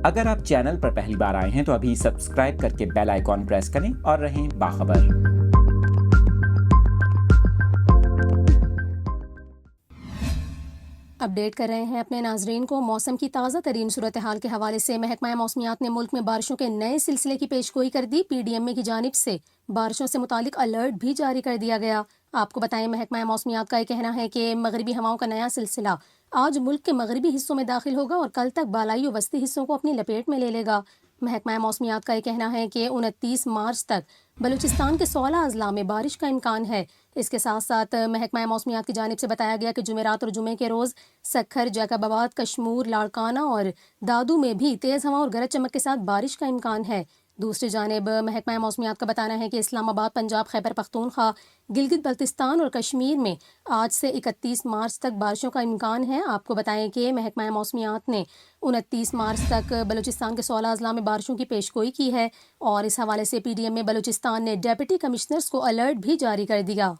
اگر آپ چینل پر پہلی بار آئے ہیں تو ابھی سبسکرائب کر کے بیل آئیکن پریس کریں اور رہیں باخبر۔ اپڈیٹ کر رہے ہیں اپنے ناظرین کو موسم کی تازہ ترین صورتحال کے حوالے سے۔ محکمہ موسمیات نے ملک میں بارشوں کے نئے سلسلے کی پیش گوئی کر دی۔ پی ڈی ایم اے کی جانب سے بارشوں سے متعلق الرٹ بھی جاری کر دیا گیا۔ آپ کو بتائیں محکمہ موسمیات کا یہ کہنا ہے کہ مغربی ہواؤں کا نیا سلسلہ آج ملک کے مغربی حصوں میں داخل ہوگا اور کل تک بالائی و وسطی حصوں کو اپنی لپیٹ میں لے گا۔ محکمہ موسمیات کا یہ کہنا ہے کہ 29 مارچ تک بلوچستان کے 16 اضلاع میں بارش کا امکان ہے۔ اس کے ساتھ ساتھ محکمہ موسمیات کی جانب سے بتایا گیا کہ جمعرات اور جمعے کے روز سکھر، جیکب آباد، کشمور، لاڑکانہ اور دادو میں بھی تیز ہوا اور گرج چمک کے ساتھ بارش کا امکان ہے۔ دوسری جانب محکمہ موسمیات کا بتانا ہے کہ اسلام آباد، پنجاب، خیبر پختونخوا، گلگت بلتستان اور کشمیر میں آج سے 31 مارچ تک بارشوں کا امکان ہے۔ آپ کو بتائیں کہ محکمہ موسمیات نے 29 مارچ تک بلوچستان کے 16 اضلاع میں بارشوں کی پیش گوئی کی ہے اور اس حوالے سے پی ڈی ایم میں بلوچستان نے ڈپٹی کمشنرز کو الرٹ بھی جاری کر دیا۔